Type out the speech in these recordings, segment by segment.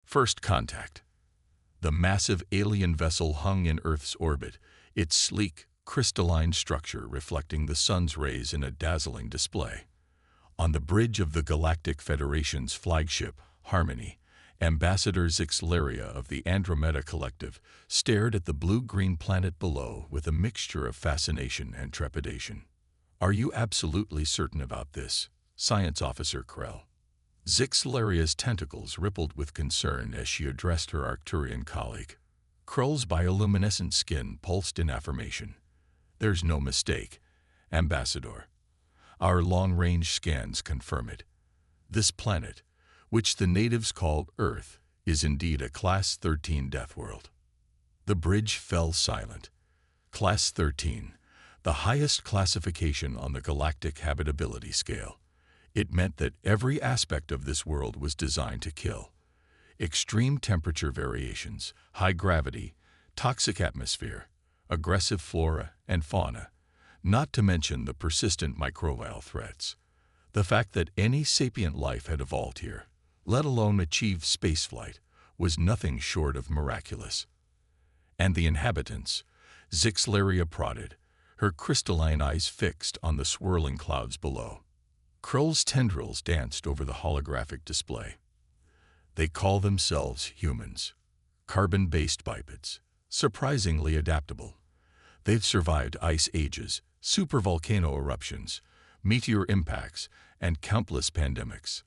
First contact. The massive alien vessel hung in Earth's orbit, its sleek, crystalline structure reflecting the sun's rays in a dazzling display. On the bridge of the Galactic Federation's flagship, Harmony, Ambassador Zixlaria of the Andromeda Collective stared at the blue-green planet below with a mixture of fascination and trepidation. "Are you absolutely certain about this, Science Officer Krell?" Zixlaria's tentacles rippled with concern as she addressed her Arcturian colleague. Krell's bioluminescent skin pulsed in affirmation. "There's no mistake, Ambassador. Our long-range scans confirm it. This planet, which the natives call Earth, is indeed a Class 13 Deathworld." The bridge fell silent. Class 13, the highest classification on the galactic habitability scale. It meant that every aspect of this world was designed to kill. Extreme temperature variations, high gravity, toxic atmosphere, aggressive flora and fauna, not to mention the persistent microbial threats. The fact that any sapient life had evolved here, let alone achieved spaceflight, was nothing short of miraculous. And the inhabitants, Zixlaria prodded, her crystalline eyes fixed on the swirling clouds below. Krell's tendrils danced over the holographic display. "They call themselves humans, carbon-based bipeds, surprisingly adaptable. They've survived ice ages, supervolcano eruptions, meteor impacts, and countless pandemics.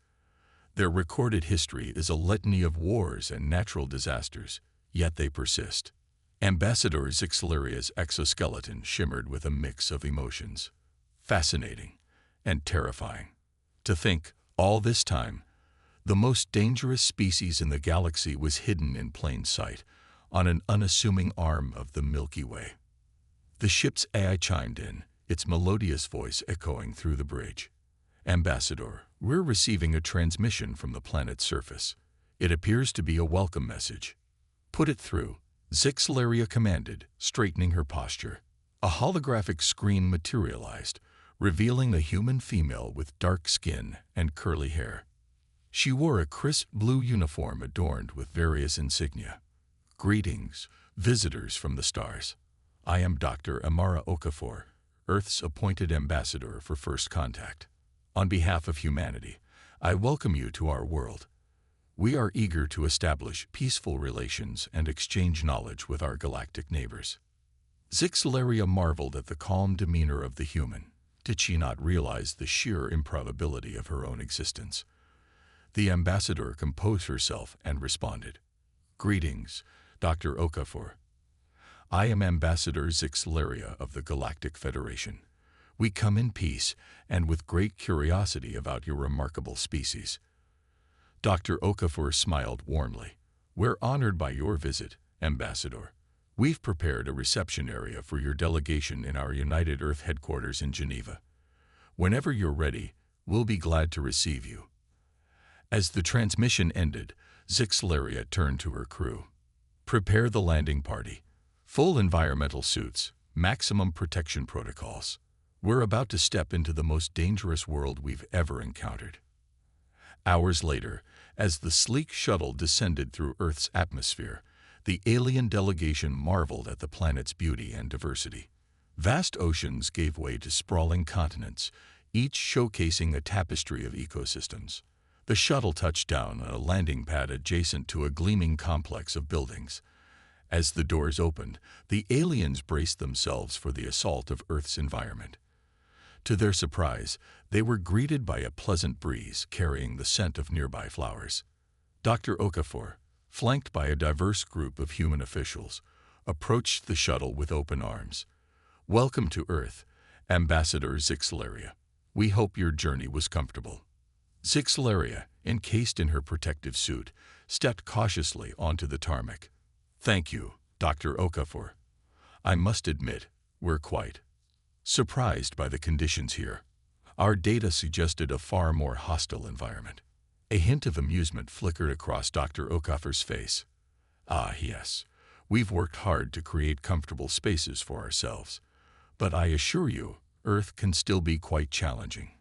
Their recorded history is a litany of wars and natural disasters, yet they persist." Ambassador Zixlaria's exoskeleton shimmered with a mix of emotions. Fascinating and terrifying. To think, all this time, the most dangerous species in the galaxy was hidden in plain sight, on an unassuming arm of the Milky Way. The ship's AI chimed in, its melodious voice echoing through the bridge. "Ambassador, we're receiving a transmission from the planet's surface. It appears to be a welcome message." "Put it through," Zixlaria commanded, straightening her posture. A holographic screen materialized, revealing a human female with dark skin and curly hair. She wore a crisp blue uniform adorned with various insignia. "Greetings, visitors from the stars. I am Dr. Amara Okafor, Earth's appointed ambassador for First Contact. On behalf of humanity, I welcome you to our world. We are eager to establish peaceful relations and exchange knowledge with our galactic neighbors." Zixlaria marveled at the calm demeanor of the human. Did she not realize the sheer improbability of her own existence? The ambassador composed herself and responded, "Greetings, Dr. Okafor. I am Ambassador Zixlaria of the Galactic Federation. We come in peace and with great curiosity about your remarkable species." Dr. Okafor smiled warmly. "We're honored by your visit, Ambassador. We've prepared a reception area for your delegation in our United Earth headquarters in Geneva. Whenever you're ready, we'll be glad to receive you." As the transmission ended, Zixlaria turned to her crew. "Prepare the landing party. Full environmental suits, maximum protection protocols. We're about to step into the most dangerous world we've ever encountered." Hours later, as the sleek shuttle descended through Earth's atmosphere, the alien delegation marveled at the planet's beauty and diversity. Vast oceans gave way to sprawling continents, each showcasing a tapestry of ecosystems. The shuttle touched down on a landing pad adjacent to a gleaming complex of buildings. As the doors opened, the aliens braced themselves for the assault of Earth's environment. To their surprise, they were greeted by a pleasant breeze carrying the scent of nearby flowers. Dr. Okafor, flanked by a diverse group of human officials, approached the shuttle with open arms. "Welcome to Earth, Ambassador Zixlaria. We hope your journey was comfortable." Zixlaria, encased in her protective suit, stepped cautiously onto the tarmac. "Thank you, Dr. Okafor. I must admit, we're quite surprised by the conditions here. Our data suggested a far more hostile environment." A hint of amusement flickered across Dr. Okafor's face. "Ah, yes. We've worked hard to create comfortable spaces for ourselves. But I assure you, Earth can still be quite challenging.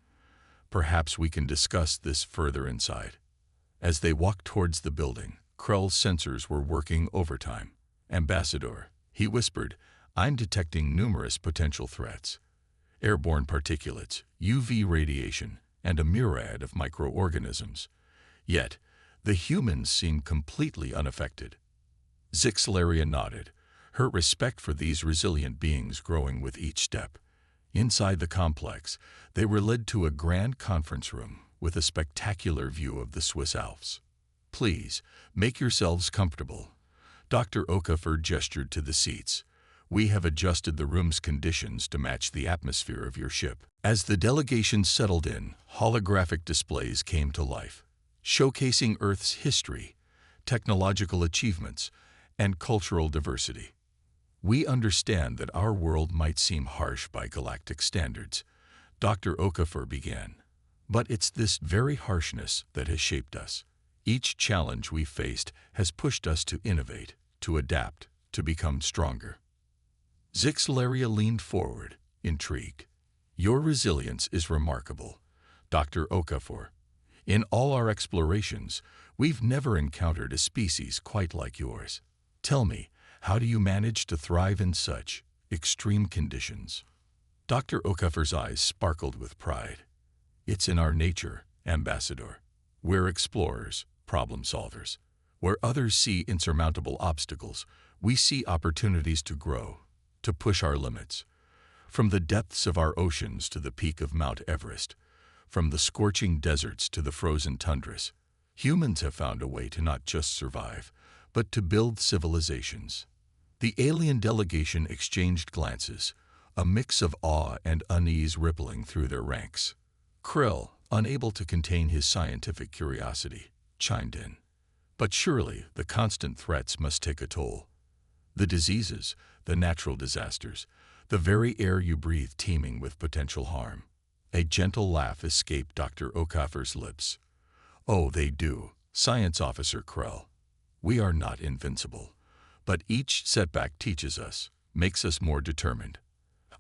Perhaps we can discuss this further inside." As they walked towards the building, Krell's sensors were working overtime. "Ambassador," he whispered, "I'm detecting numerous potential threats. Airborne particulates, UV radiation, and a myriad of microorganisms. Yet, the humans seem completely unaffected." Zixelaria nodded, her respect for these resilient beings growing with each step. Inside the complex, they were led to a grand conference room with a spectacular view of the Swiss Alps. "Please, make yourselves comfortable." Dr. Okafor gestured to the seats. "We have adjusted the room's conditions to match the atmosphere of your ship." As the delegation settled in, holographic displays came to life, showcasing Earth's history, technological achievements, and cultural diversity. "We understand that our world might seem harsh by galactic standards," Dr. Okafor began. "But it's this very harshness that has shaped us. Each challenge we faced has pushed us to innovate, to adapt, to become stronger." Zixelaria leaned forward, intrigued. "Your resilience is remarkable, Dr. Okafor. In all our explorations, we've never encountered a species quite like yours. Tell me, how do you manage to thrive in such extreme conditions?" Dr. Okafor's eyes sparkled with pride. "It's in our nature, Ambassador. We're explorers, problem solvers. Where others see insurmountable obstacles, we see opportunities to grow, to push our limits. From the depths of our oceans to the peak of Mount Everest, from the scorching deserts to the frozen tundras, humans have found a way to not just survive, but to build civilizations." The alien delegation exchanged glances, a mix of awe and unease rippling through their ranks. Krell, unable to contain his scientific curiosity, chimed in. "But surely the constant threats must take a toll. The diseases, the natural disasters, the very air you breathe teeming with potential harm." A gentle laugh escaped Dr. Okafor's lips. "Oh, they do, Science Officer Krell. We are not invincible. But each setback teaches us, makes us more determined.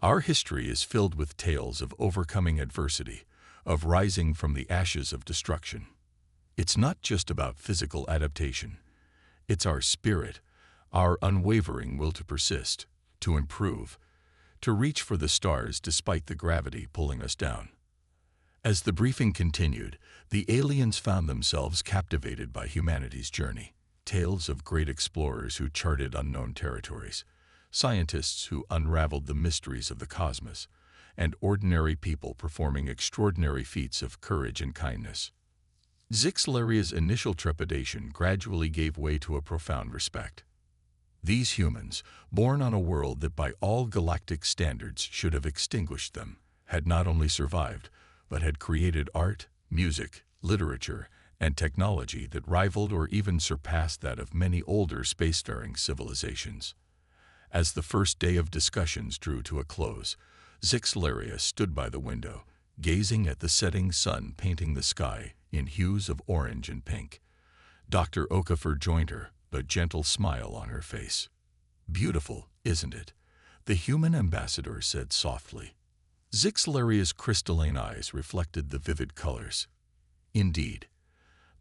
Our history is filled with tales of overcoming adversity, of rising from the ashes of destruction. It's not just about physical adaptation. It's our spirit, our unwavering will to persist, to improve, to reach for the stars despite the gravity pulling us down." As the briefing continued, the aliens found themselves captivated by humanity's journey. Tales of great explorers who charted unknown territories, scientists who unraveled the mysteries of the cosmos, and ordinary people performing extraordinary feats of courage and kindness. Zixelaria's initial trepidation gradually gave way to a profound respect. These humans, born on a world that by all galactic standards should have extinguished them, had not only survived, but had created art, music, literature, and technology that rivaled or even surpassed that of many older spacefaring civilizations. As the first day of discussions drew to a close, Zixelaria stood by the window, gazing at the setting sun painting the sky in hues of orange and pink. Dr. Okafor joined her, a gentle smile on her face. "Beautiful, isn't it?" the human ambassador said softly. Zixelaria's crystalline eyes reflected the vivid colors. "Indeed.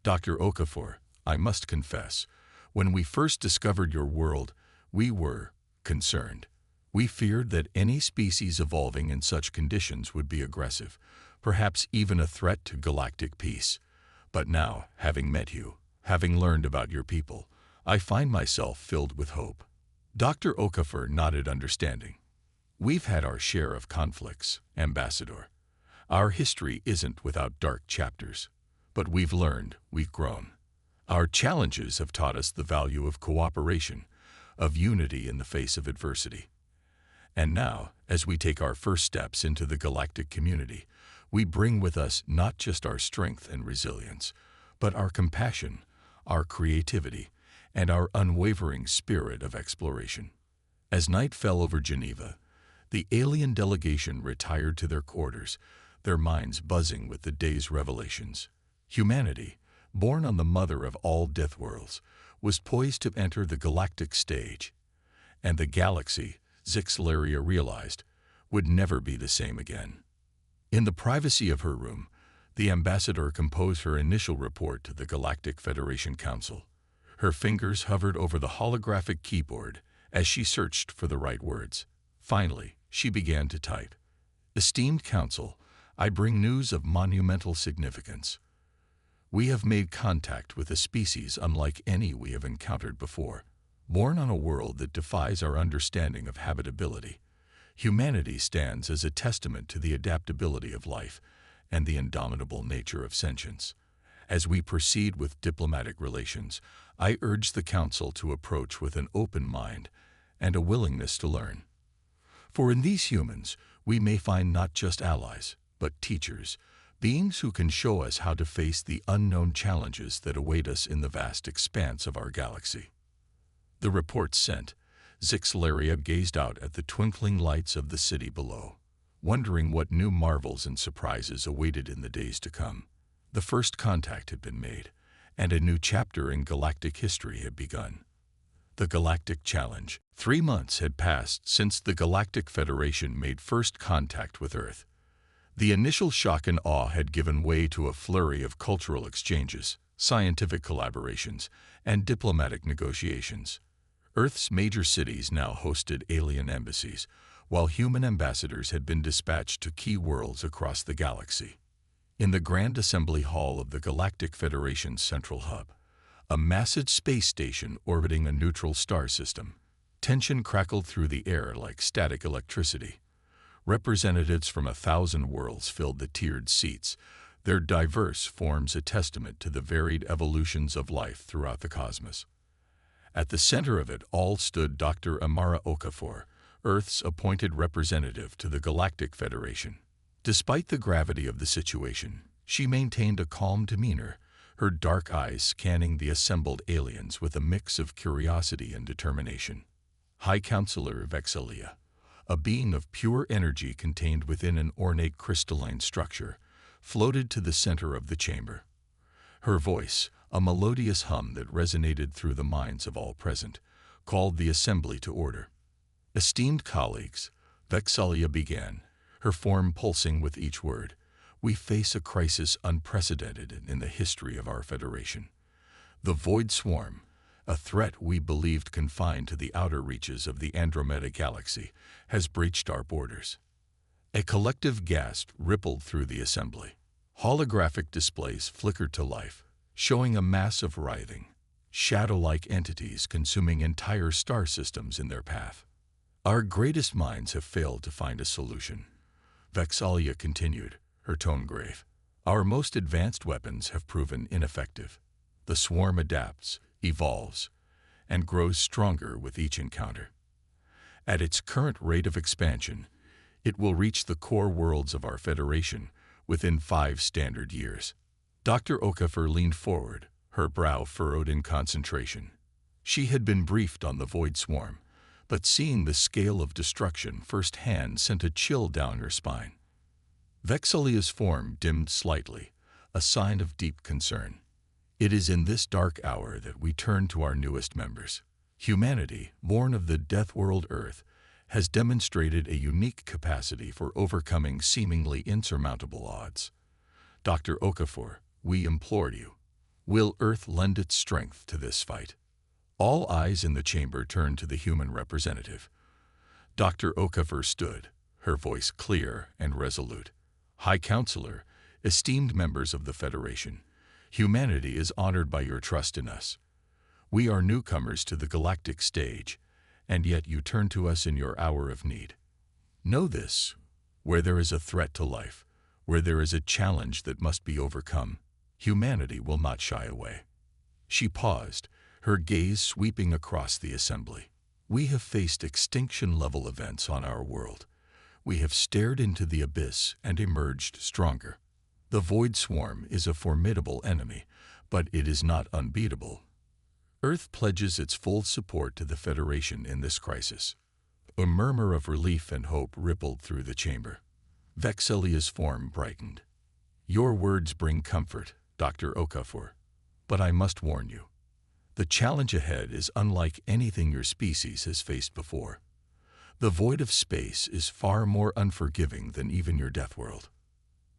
Dr. Okafor, I must confess, when we first discovered your world, we were concerned. We feared that any species evolving in such conditions would be aggressive, perhaps even a threat to galactic peace. But now, having met you, having learned about your people, I find myself filled with hope." Dr. Okafor nodded understanding. "We've had our share of conflicts, Ambassador. Our history isn't without dark chapters. But we've learned, we've grown. Our challenges have taught us the value of cooperation, of unity in the face of adversity. And now, as we take our first steps into the galactic community, we bring with us not just our strength and resilience, but our compassion, our creativity, and our unwavering spirit of exploration." As night fell over Geneva, the alien delegation retired to their quarters, their minds buzzing with the day's revelations. Humanity, born on the mother of all Deathworlds, was poised to enter the galactic stage, and the galaxy, Zixelaria realized, would never be the same again. In the privacy of her room, the ambassador composed her initial report to the Galactic Federation Council. Her fingers hovered over the holographic keyboard as she searched for the right words. Finally, she began to type. Esteemed Council, I bring news of monumental significance. We have made contact with a species unlike any we have encountered before. Born on a world that defies our understanding of habitability, humanity stands as a testament to the adaptability of life and the indomitable nature of sentience. As we proceed with diplomatic relations, I urge the Council to approach with an open mind and a willingness to learn. For in these humans, we may find not just allies, but teachers, beings who can show us how to face the unknown challenges that await us in the vast expanse of our galaxy. The report sent, Zixlaria gazed out at the twinkling lights of the city below, wondering what new marvels and surprises awaited in the days to come. The first contact had been made, and a new chapter in galactic history had begun. The Galactic Challenge. 3 months had passed since the Galactic Federation made first contact with Earth. The initial shock and awe had given way to a flurry of cultural exchanges, scientific collaborations, and diplomatic negotiations. Earth's major cities now hosted alien embassies, while human ambassadors had been dispatched to key worlds across the galaxy. In the Grand Assembly Hall of the Galactic Federation's central hub, a massive space station orbiting a neutral star system, tension crackled through the air like static electricity. Representatives from 1,000 worlds filled the tiered seats, their diverse forms a testament to the varied evolutions of life throughout the cosmos. At the center of it all stood Dr. Amara Okafor, Earth's appointed representative to the Galactic Federation. Despite the gravity of the situation, she maintained a calm demeanor, her dark eyes scanning the assembled aliens with a mix of curiosity and determination. High Counselor Vexalia, a being of pure energy contained within an ornate crystalline structure, floated to the center of the chamber. Her voice, a melodious hum that resonated through the minds of all present, called the assembly to order. Esteemed colleagues, Vexalia began, her form pulsing with each word. We face a crisis unprecedented in the history of our Federation. The Void Swarm, a threat we believed confined to the outer reaches of the Andromeda Galaxy, has breached our borders. A collective gasp rippled through the assembly. Holographic displays flickered to life, showing a mass of writhing, shadow-like entities consuming entire star systems in their path. Our greatest minds have failed to find a solution. Vexalia continued, her tone grave. Our most advanced weapons have proven ineffective. The swarm adapts, evolves, and grows stronger with each encounter. At its current rate of expansion, it will reach the core worlds of our Federation within 5 standard years. Dr. Okafor leaned forward, her brow furrowed in concentration. She had been briefed on the Void Swarm, but seeing the scale of destruction firsthand sent a chill down her spine. Vexalia's form dimmed slightly, a sign of deep concern. It is in this dark hour that we turn to our newest members. Humanity, born of the Deathworld Earth, has demonstrated a unique capacity for overcoming seemingly insurmountable odds. Dr. Okafor, we implore you, will Earth lend its strength to this fight? All eyes in the chamber turned to the human representative. Dr. Okafor stood, her voice clear and resolute. High Counselor, esteemed members of the Federation, humanity is honored by your trust in us. We are newcomers to the galactic stage, and yet you turn to us in your hour of need. Know this, where there is a threat to life, where there is a challenge that must be overcome, humanity will not shy away. She paused, her gaze sweeping across the assembly. We have faced extinction-level events on our world. We have stared into the abyss and emerged stronger. The Void Swarm is a formidable enemy, but it is not unbeatable. Earth pledges its full support to the Federation in this crisis. A murmur of relief and hope rippled through the chamber. Vexalia's form brightened. Your words bring comfort, Dr. Okafor, but I must warn you. The challenge ahead is unlike anything your species has faced before. The void of space is far more unforgiving than even your Deathworld.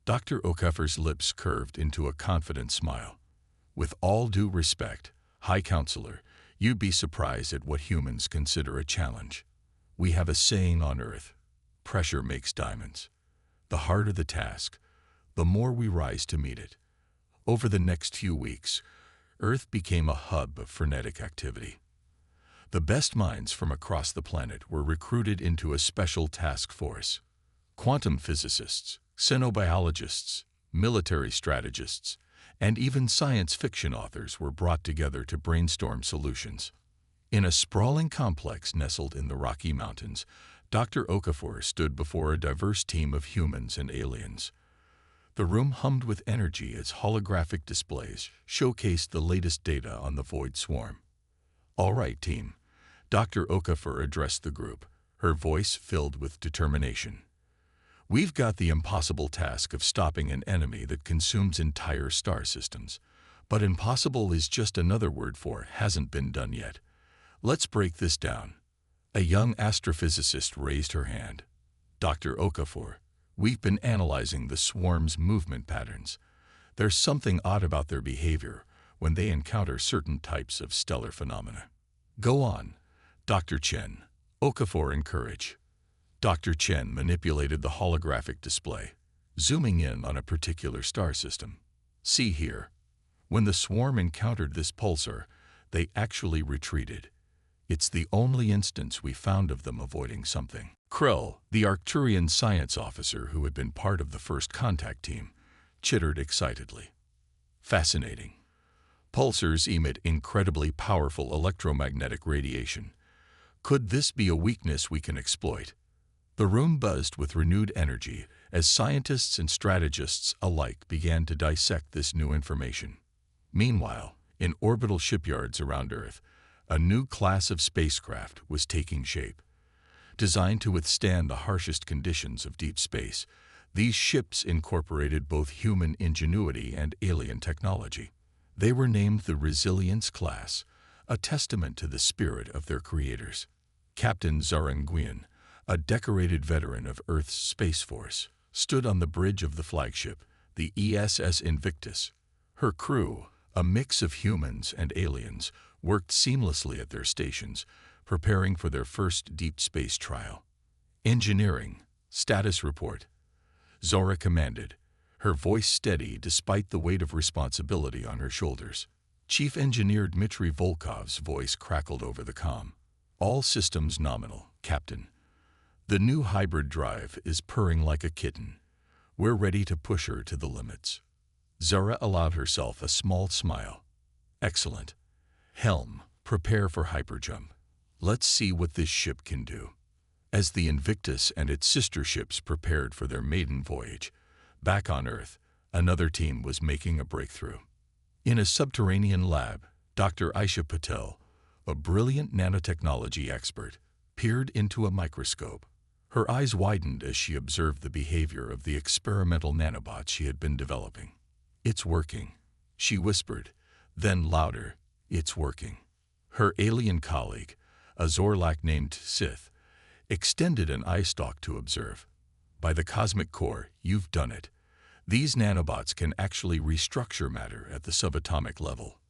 Dr. Okafor's lips curved into a confident smile. With all due respect, High Counselor, you'd be surprised at what humans consider a challenge. We have a saying on Earth: pressure makes diamonds. The harder the task, the more we rise to meet it. Over the next few weeks, Earth became a hub of frenetic activity. The best minds from across the planet were recruited into a special task force. Quantum physicists, xenobiologists, military strategists, and even science fiction authors were brought together to brainstorm solutions. In a sprawling complex nestled in the Rocky Mountains, Dr. Okafor stood before a diverse team of humans and aliens. The room hummed with energy as holographic displays showcased the latest data on the Void Swarm. "All right, team," Dr. Okafor addressed the group, her voice filled with determination. "We've got the impossible task of stopping an enemy that consumes entire star systems. But impossible is just another word for hasn't been done yet. Let's break this down." A young astrophysicist raised her hand. "Dr. Okafor, we've been analyzing the swarm's movement patterns. There's something odd about their behavior when they encounter certain types of stellar phenomena." "Go on, Dr. Chen," Okafor encouraged. Dr. Chen manipulated the holographic display, zooming in on a particular star system. "See here. When the swarm encountered this pulsar, they actually retreated. It's the only instance we found of them avoiding something." Krell, the Arcturian science officer who had been part of the first contact team, chittered excitedly. "Fascinating. Pulsars emit incredibly powerful electromagnetic radiation. Could this be a weakness we can exploit?" The room buzzed with renewed energy as scientists and strategists alike began to dissect this new information. Meanwhile, in orbital shipyards around Earth, a new class of spacecraft was taking shape. Designed to withstand the harshest conditions of deep space, these ships incorporated both human ingenuity and alien technology. They were named the Resilience class, a testament to the spirit of their creators. Captain Zaranguian, a decorated veteran of Earth's Space Force, stood on the bridge of the flagship, the ESS Invictus. Her crew, a mix of humans and aliens, worked seamlessly at their stations, preparing for their first deep space trial. "Engineering, status report," Zora commanded, her voice steady despite the weight of responsibility on her shoulders. Chief Engineer Dmitry Volkov's voice crackled over the comm. "All systems nominal, Captain. The new hybrid drive is purring like a kitten. We're ready to push her to the limits." Zara allowed herself a small smile. "Excellent. Helm, prepare for hyperjump. Let's see what this ship can do." As the Invictus and its sister ships prepared for their maiden voyage, back on Earth, another team was making a breakthrough. In a subterranean lab, Dr. Aisha Patel, a brilliant nanotechnology expert, peered into a microscope. Her eyes widened as she observed the behavior of the experimental nanobots she had been developing. "It's working," she whispered, then louder, "It's working." Her alien colleague, a Zorlak named Sith, extended an eye stalk to observe. "By the cosmic core, you've done it. These nanobots can actually restructure matter at the subatomic level."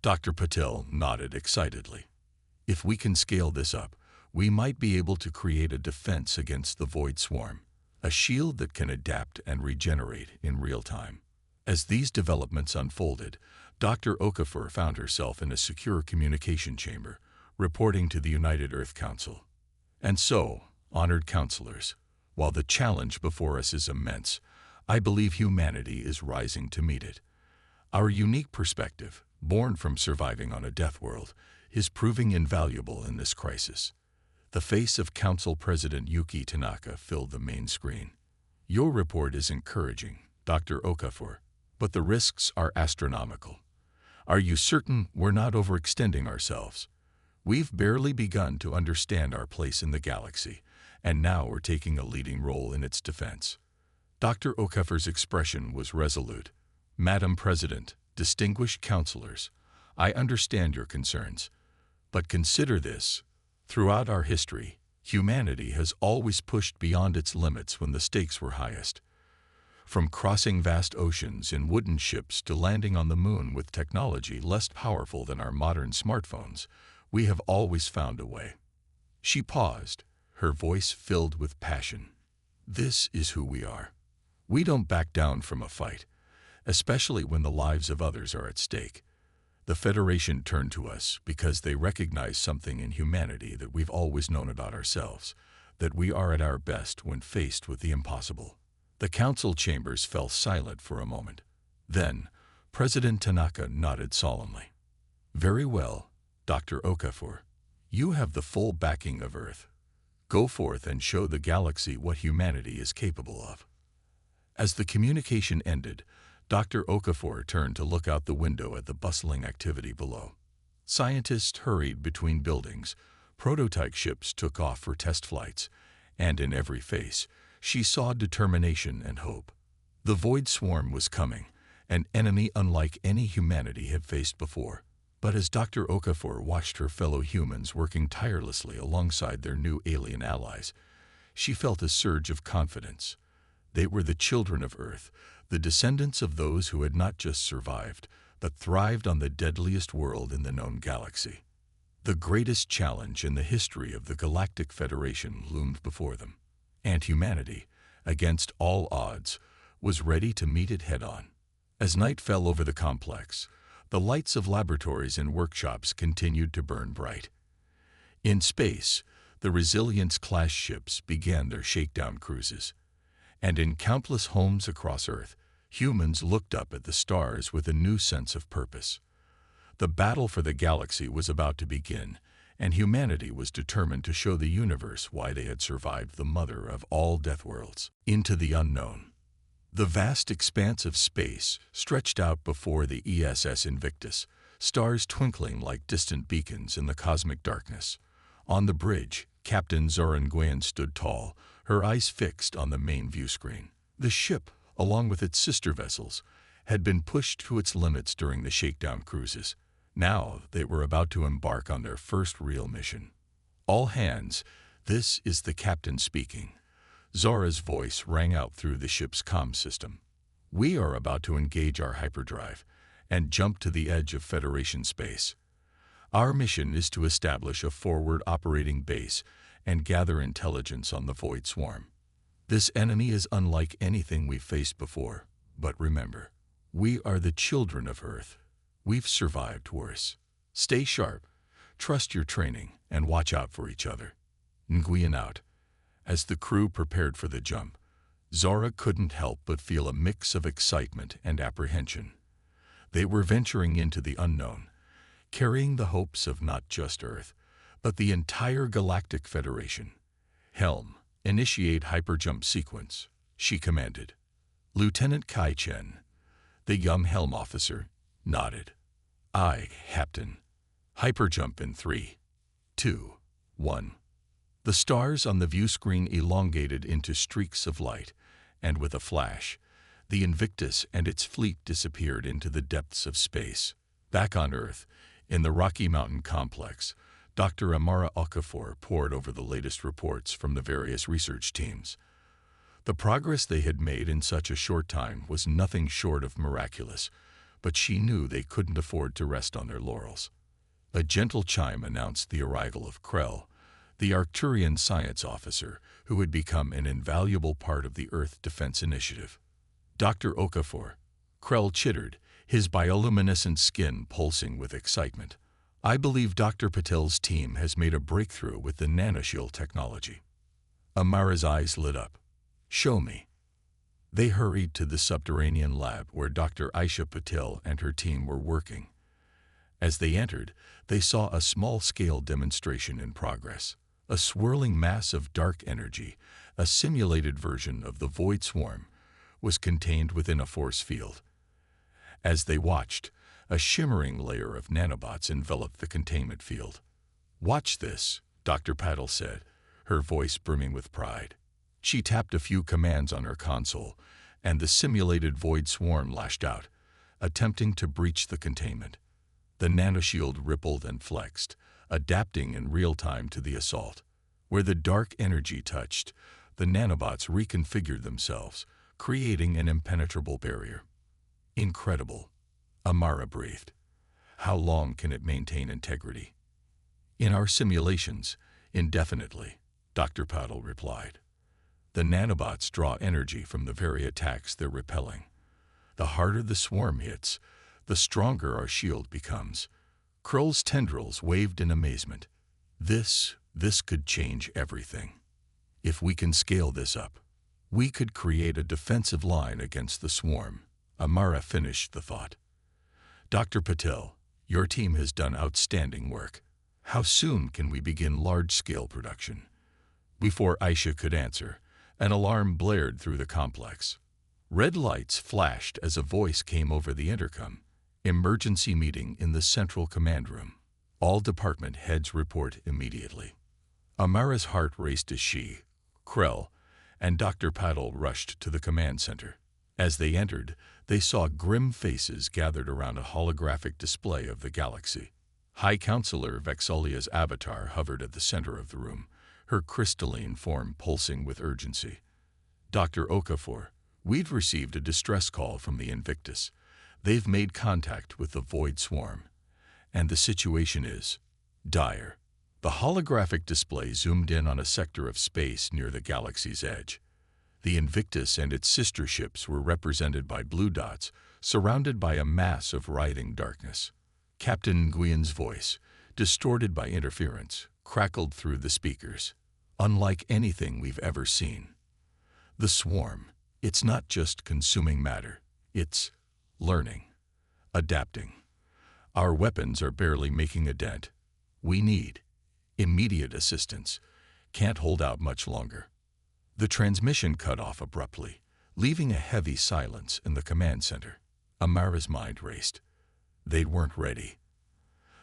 Dr. Patel nodded excitedly. "If we can scale this up, we might be able to create a defense against the Void Swarm, a shield that can adapt and regenerate in real time." As these developments unfolded, Dr. Okafor found herself in a secure communication chamber, reporting to the United Earth Council. "And so, honored counselors, while the challenge before us is immense, I believe humanity is rising to meet it. Our unique perspective, born from surviving on a Deathworld, is proving invaluable in this crisis." The face of Council President Yuki Tanaka filled the main screen. "Your report is encouraging, Dr. Okafor, but the risks are astronomical. Are you certain we're not overextending ourselves? We've barely begun to understand our place in the galaxy, and now we're taking a leading role in its defense." Dr. Okafor's expression was resolute. "Madam President, distinguished counselors, I understand your concerns. But consider this. Throughout our history, humanity has always pushed beyond its limits when the stakes were highest. From crossing vast oceans in wooden ships to landing on the moon with technology less powerful than our modern smartphones, we have always found a way. She paused, her voice filled with passion. This is who we are. We don't back down from a fight, especially when the lives of others are at stake. The Federation turned to us because they recognize something in humanity that we've always known about ourselves, that we are at our best when faced with the impossible. The council chambers fell silent for a moment. Then, President Tanaka nodded solemnly. Very well, Dr. Okafor. You have the full backing of Earth. Go forth and show the galaxy what humanity is capable of. As the communication ended, Dr. Okafor turned to look out the window at the bustling activity below. Scientists hurried between buildings, prototype ships took off for test flights, and in every face, she saw determination and hope. The Void Swarm was coming, an enemy unlike any humanity had faced before. But as Dr. Okafor watched her fellow humans working tirelessly alongside their new alien allies, she felt a surge of confidence. They were the children of Earth, the descendants of those who had not just survived, but thrived on the deadliest world in the known galaxy. The greatest challenge in the history of the Galactic Federation loomed before them, and humanity, against all odds, was ready to meet it head-on. As night fell over the complex, the lights of laboratories and workshops continued to burn bright. In space, the Resilience-class ships began their shakedown cruises, and in countless homes across Earth, humans looked up at the stars with a new sense of purpose. The battle for the galaxy was about to begin, and humanity was determined to show the universe why they had survived the mother of all Deathworlds into the unknown. The vast expanse of space stretched out before the ESS Invictus, stars twinkling like distant beacons in the cosmic darkness. On the bridge, Captain Zoran Nguyen stood tall, her eyes fixed on the main view screen. The ship, along with its sister vessels, had been pushed to its limits during the shakedown cruises. Now they were about to embark on their first real mission. All hands, this is the captain speaking. Zora's voice rang out through the ship's comm system. We are about to engage our hyperdrive and jump to the edge of Federation space. Our mission is to establish a forward operating base and gather intelligence on the Void Swarm. This enemy is unlike anything we've faced before, but remember, we are the children of Earth. We've survived worse. Stay sharp, trust your training, and watch out for each other. Nguyen out. As the crew prepared for the jump, Zora couldn't help but feel a mix of excitement and apprehension. They were venturing into the unknown, carrying the hopes of not just Earth, but the entire Galactic Federation. Helm, initiate hyperjump sequence, she commanded. Lieutenant Kai Chen, the young helm officer, nodded. Aye, Captain. Hyperjump in 3, 2, 1. The stars on the view screen elongated into streaks of light, and with a flash, the Invictus and its fleet disappeared into the depths of space. Back on Earth, in the Rocky Mountain complex, Dr. Amara Okafor pored over the latest reports from the various research teams. The progress they had made in such a short time was nothing short of miraculous, but she knew they couldn't afford to rest on their laurels. A gentle chime announced the arrival of Krell, the Arcturian science officer who had become an invaluable part of the Earth Defense Initiative. Dr. Okafor, Krell chittered, his bioluminescent skin pulsing with excitement. I believe Dr. Patel's team has made a breakthrough with the nanoshield technology. Amara's eyes lit up. Show me. They hurried to the subterranean lab where Dr. Aisha Patel and her team were working. As they entered, they saw a small-scale demonstration in progress. A swirling mass of dark energy, a simulated version of the Void Swarm, was contained within a force field. As they watched, a shimmering layer of nanobots enveloped the containment field. Watch this, Dr. Patel said, her voice brimming with pride. She tapped a few commands on her console, and the simulated Void Swarm lashed out, attempting to breach the containment. The nanoshield rippled and flexed, adapting in real time to the assault. Where the dark energy touched, the nanobots reconfigured themselves, creating an impenetrable barrier. Incredible, Amara breathed. How long can it maintain integrity? In our simulations, indefinitely, Dr. Paddle replied. The nanobots draw energy from the very attacks they're repelling. The harder the swarm hits, the stronger our shield becomes. Krull's tendrils waved in amazement. This could change everything. If we can scale this up, we could create a defensive line against the swarm. Amara finished the thought. Dr. Patel, your team has done outstanding work. How soon can we begin large-scale production? Before Aisha could answer, an alarm blared through the complex. Red lights flashed as a voice came over the intercom. Emergency meeting in the central command room. All department heads report immediately. Amara's heart raced as she, Krell, and Dr. Paddle rushed to the command center. As they entered, they saw grim faces gathered around a holographic display of the galaxy. High Counselor Vexalia's avatar hovered at the center of the room, her crystalline form pulsing with urgency. Dr. Okafor, we've received a distress call from the Invictus. They've made contact with the Void Swarm, and the situation is dire. The holographic display zoomed in on a sector of space near the galaxy's edge. The Invictus and its sister ships were represented by blue dots, surrounded by a mass of writhing darkness. Captain Nguyen's voice, distorted by interference, crackled through the speakers. Unlike anything we've ever seen. The swarm, it's not just consuming matter, it's learning, adapting. Our weapons are barely making a dent. We need immediate assistance. Can't hold out much longer. The transmission cut off abruptly, leaving a heavy silence in the command center. Amara's mind raced. They weren't ready.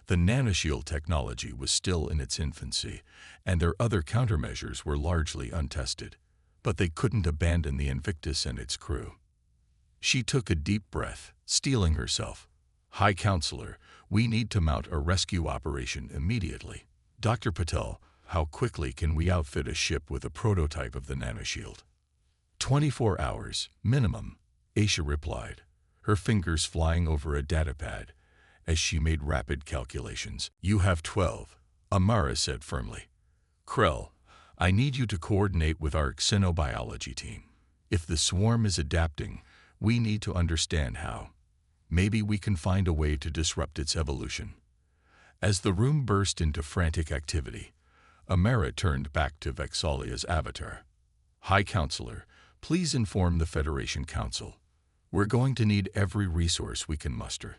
The nanoshield technology was still in its infancy, and their other countermeasures were largely untested. But they couldn't abandon the Invictus and its crew. She took a deep breath, steeling herself. High Counselor, we need to mount a rescue operation immediately. Dr. Patel, how quickly can we outfit a ship with a prototype of the nanoshield? 24 hours, minimum, Aisha replied, her fingers flying over a datapad as she made rapid calculations. You have 12, Amara said firmly. Krell, I need you to coordinate with our xenobiology team. If the swarm is adapting, we need to understand how. Maybe we can find a way to disrupt its evolution. As the room burst into frantic activity, Amara turned back to Vexalia's avatar. High Counselor, please inform the Federation Council. We're going to need every resource we can muster.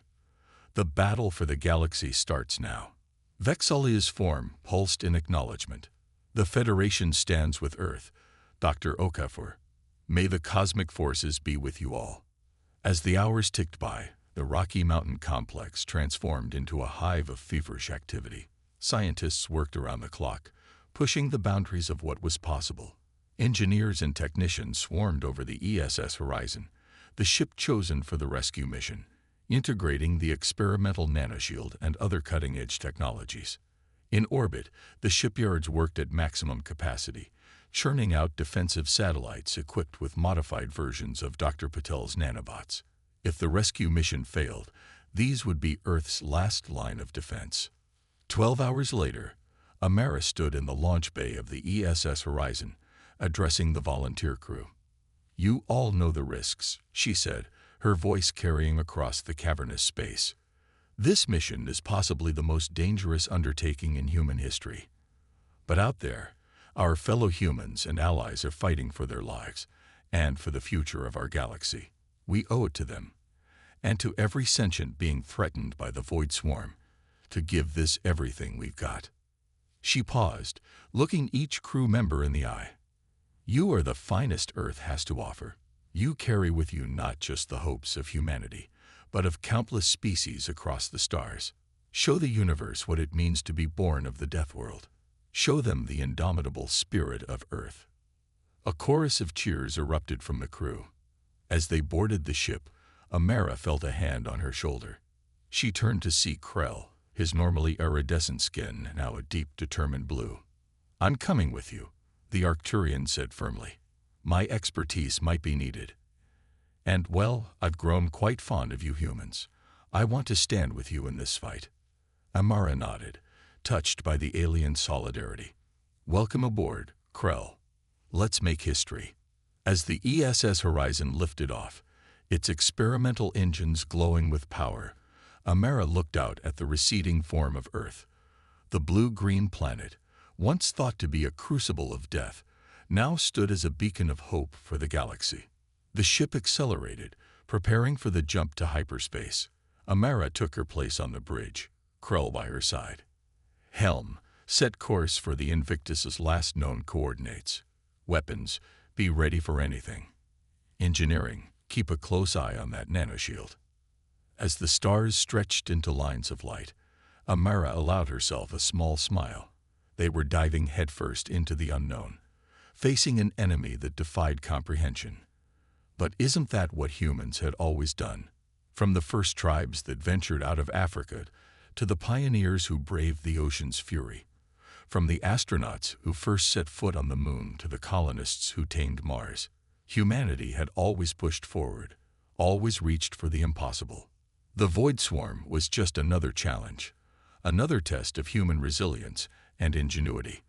The battle for the galaxy starts now. Vexalia's form pulsed in acknowledgement. The Federation stands with Earth. Dr. Okafor, may the cosmic forces be with you all. As the hours ticked by, the Rocky Mountain complex transformed into a hive of feverish activity. Scientists worked around the clock, pushing the boundaries of what was possible. Engineers and technicians swarmed over the ESS Horizon, the ship chosen for the rescue mission, integrating the experimental nanoshield and other cutting-edge technologies. In orbit, the shipyards worked at maximum capacity, churning out defensive satellites equipped with modified versions of Dr. Patel's nanobots. If the rescue mission failed, these would be Earth's last line of defense. 12 hours later, Amara stood in the launch bay of the ESS Horizon, addressing the volunteer crew. You all know the risks, she said, her voice carrying across the cavernous space. This mission is possibly the most dangerous undertaking in human history. But out there, our fellow humans and allies are fighting for their lives and for the future of our galaxy. We owe it to them, and to every sentient being threatened by the Void Swarm, to give this everything we've got. She paused, looking each crew member in the eye. You are the finest Earth has to offer. You carry with you not just the hopes of humanity, but of countless species across the stars. Show the universe what it means to be born of the Deathworld. Show them the indomitable spirit of Earth. A chorus of cheers erupted from the crew. As they boarded the ship, Amara felt a hand on her shoulder. She turned to see Krell, his normally iridescent skin now a deep, determined blue. I'm coming with you, the Arcturian said firmly. My expertise might be needed. And, well, I've grown quite fond of you humans. I want to stand with you in this fight." Amara nodded, touched by the alien solidarity. "Welcome aboard, Krell. Let's make history." As the ESS Horizon lifted off, its experimental engines glowing with power, Amara looked out at the receding form of Earth. The blue-green planet, once thought to be a crucible of death, now stood as a beacon of hope for the galaxy. The ship accelerated, preparing for the jump to hyperspace. Amara took her place on the bridge, Krell by her side. "Helm, set course for the Invictus's last known coordinates. Weapons, be ready for anything. Engineering, keep a close eye on that nanoshield." As the stars stretched into lines of light, Amara allowed herself a small smile. They were diving headfirst into the unknown, facing an enemy that defied comprehension. But isn't that what humans had always done? From the first tribes that ventured out of Africa to the pioneers who braved the ocean's fury, from the astronauts who first set foot on the moon to the colonists who tamed Mars, humanity had always pushed forward, always reached for the impossible. The Void Swarm was just another challenge, another test of human resilience and ingenuity.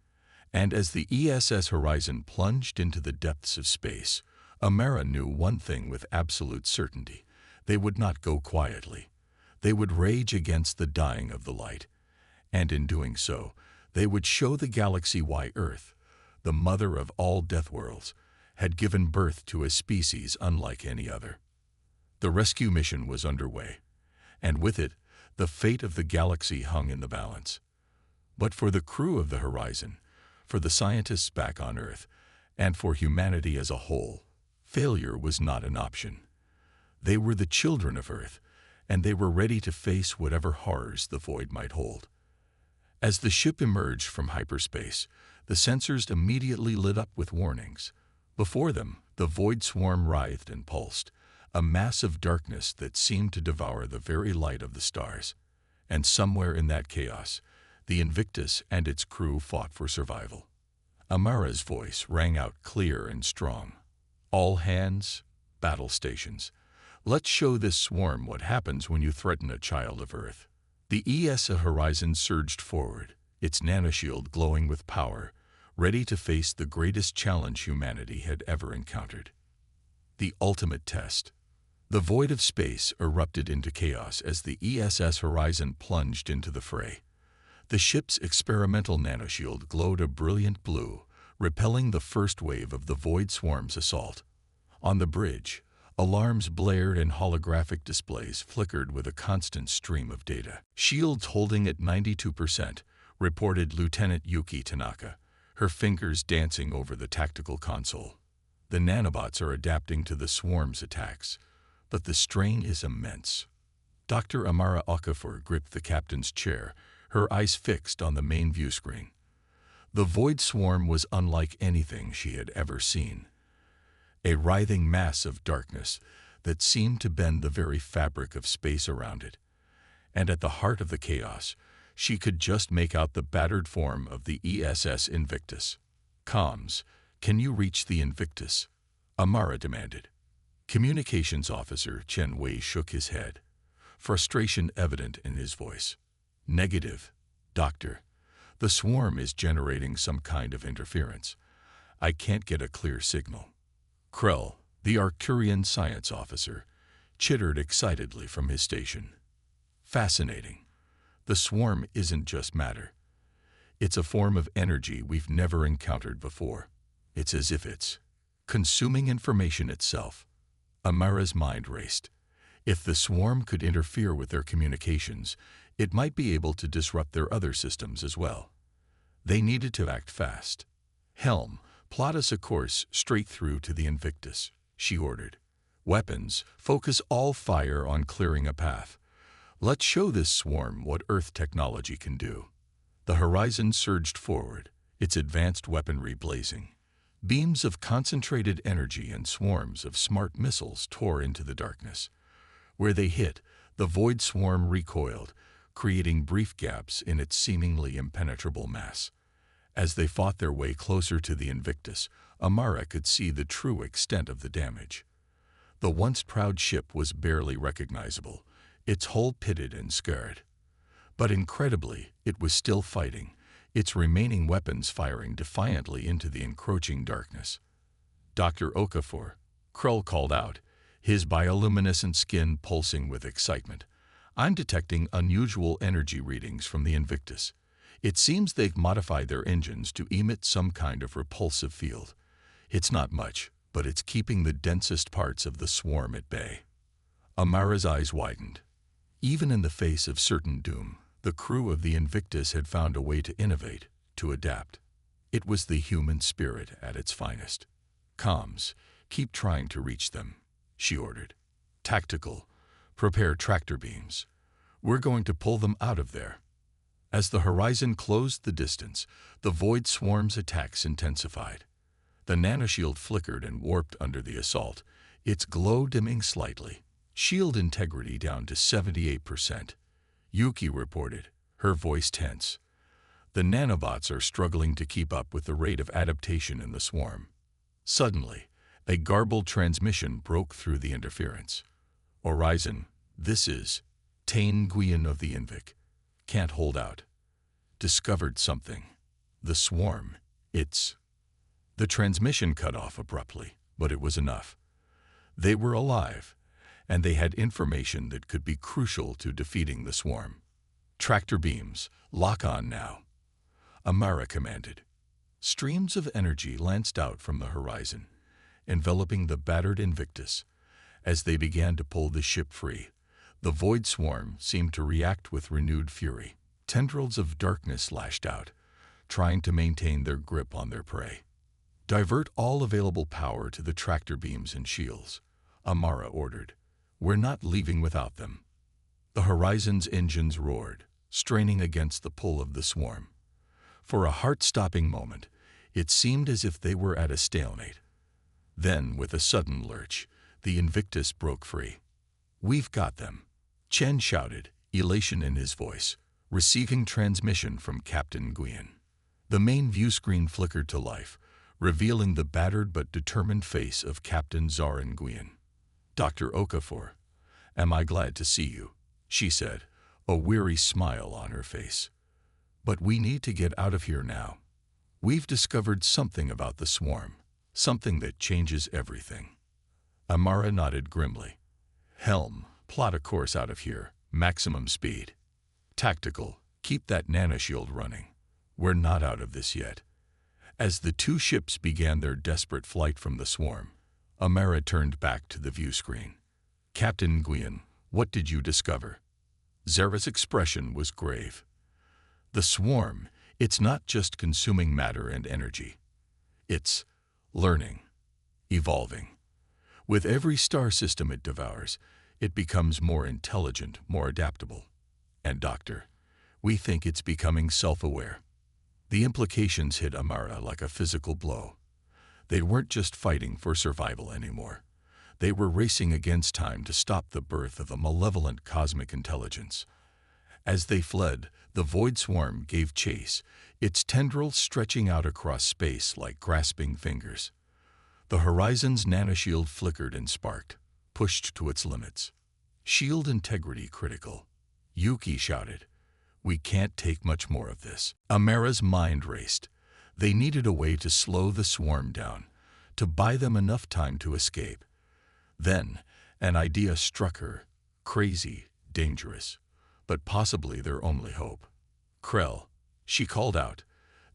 And as the ESS Horizon plunged into the depths of space, Amara knew one thing with absolute certainty: they would not go quietly. They would rage against the dying of the light, and in doing so, they would show the galaxy why Earth, the mother of all Deathworlds, had given birth to a species unlike any other. The rescue mission was underway, and with it, the fate of the galaxy hung in the balance. But for the crew of the Horizon, for the scientists back on Earth, and for humanity as a whole, failure was not an option. They were the children of Earth, and they were ready to face whatever horrors the void might hold. As the ship emerged from hyperspace, the sensors immediately lit up with warnings. Before them, the Void Swarm writhed and pulsed, a mass of darkness that seemed to devour the very light of the stars. And somewhere in that chaos, the Invictus and its crew fought for survival. Amara's voice rang out clear and strong. "All hands, battle stations. Let's show this swarm what happens when you threaten a child of Earth." The ESA Horizon surged forward, its nanoshield glowing with power, ready to face the greatest challenge humanity had ever encountered. The ultimate test. The void of space erupted into chaos as the ESS Horizon plunged into the fray. The ship's experimental nanoshield glowed a brilliant blue, repelling the first wave of the Void Swarm's assault. On the bridge, alarms blared and holographic displays flickered with a constant stream of data. "Shields holding at 92%, reported Lieutenant Yuki Tanaka, her fingers dancing over the tactical console. "The nanobots are adapting to the swarm's attacks, but the strain is immense." Dr. Amara Okafor gripped the captain's chair, her eyes fixed on the main view screen. The Void Swarm was unlike anything she had ever seen. A writhing mass of darkness that seemed to bend the very fabric of space around it. And at the heart of the chaos, she could just make out the battered form of the ESS Invictus. "Comms, can you reach the Invictus?" Amara demanded. Communications Officer Chen Wei shook his head, frustration evident in his voice. "Negative, Doctor. The swarm is generating some kind of interference. I can't get a clear signal." Krell, the Arcturian science officer, chittered excitedly from his station. "Fascinating. The swarm isn't just matter. It's a form of energy we've never encountered before. It's as if it's consuming information itself." Amara's mind raced. If the swarm could interfere with their communications, it might be able to disrupt their other systems as well. They needed to act fast. "Helm, plot us a course straight through to the Invictus," she ordered. "Weapons, focus all fire on clearing a path. Let's show this swarm what Earth technology can do." The Horizon surged forward, its advanced weaponry blazing. Beams of concentrated energy and swarms of smart missiles tore into the darkness. Where they hit, the Void Swarm recoiled, creating brief gaps in its seemingly impenetrable mass. As they fought their way closer to the Invictus, Amara could see the true extent of the damage. The once proud ship was barely recognizable, its hull pitted and scarred. But incredibly, it was still fighting, its remaining weapons firing defiantly into the encroaching darkness. "Dr. Okafor," Krull called out, his bioluminescent skin pulsing with excitement. "I'm detecting unusual energy readings from the Invictus. It seems they've modified their engines to emit some kind of repulsive field. It's not much, but it's keeping the densest parts of the swarm at bay." Amara's eyes widened. Even in the face of certain doom, the crew of the Invictus had found a way to innovate, to adapt. It was the human spirit at its finest. "Comms, keep trying to reach them," she ordered. "Tactical, prepare tractor beams. We're going to pull them out of there." As the horizon closed the distance, the Void Swarm's attacks intensified. The nanoshield flickered and warped under the assault, its glow dimming slightly. Shield integrity down to 78%. Yuki reported, her voice tense. "The nanobots are struggling to keep up with the rate of adaptation in the swarm." Suddenly, a garbled transmission broke through the interference. "Horizon, this is Tain Nguyen of the Invic. Can't hold out. Discovered something. The swarm. It's..." The transmission cut off abruptly, but it was enough. They were alive, and they had information that could be crucial to defeating the swarm. "Tractor beams, lock on now," Amara commanded. Streams of energy lanced out from the horizon, enveloping the battered Invictus. As they began to pull the ship free, the Void Swarm seemed to react with renewed fury. Tendrils of darkness lashed out, trying to maintain their grip on their prey. "Divert all available power to the tractor beams and shields," Amara ordered. "We're not leaving without them." The horizon's engines roared, straining against the pull of the swarm. For a heart-stopping moment, it seemed as if they were at a stalemate. Then, with a sudden lurch, the Invictus broke free. "We've got them," Chen shouted, elation in his voice, receiving transmission from Captain Nguyen. The main view screen flickered to life, revealing the battered but determined face of Captain Zarin Nguyen. "Dr. Okafor, am I glad to see you," she said, a weary smile on her face. "But we need to get out of here now. We've discovered something about the swarm, something that changes everything." Amara nodded grimly. "Helm, plot a course out of here, maximum speed. Tactical, keep that nanoshield running. We're not out of this yet." As the two ships began their desperate flight from the swarm, Amara turned back to the view screen. "Captain Nguyen, what did you discover?" Zara's expression was grave. "The swarm, it's not just consuming matter and energy. It's learning, evolving. With every star system it devours, it becomes more intelligent, more adaptable. And Doctor, we think it's becoming self-aware." The implications hit Amara like a physical blow. They weren't just fighting for survival anymore. They were racing against time to stop the birth of a malevolent cosmic intelligence. As they fled, the Void Swarm gave chase, its tendrils stretching out across space like grasping fingers. The horizon's nanoshield flickered and sparked, pushed to its limits. "Shield integrity critical," Yuki shouted. "We can't take much more of this." Amara's mind raced. They needed a way to slow the swarm down, to buy them enough time to escape. Then, an idea struck her, crazy, dangerous, but possibly their only hope. "Krell," she called out,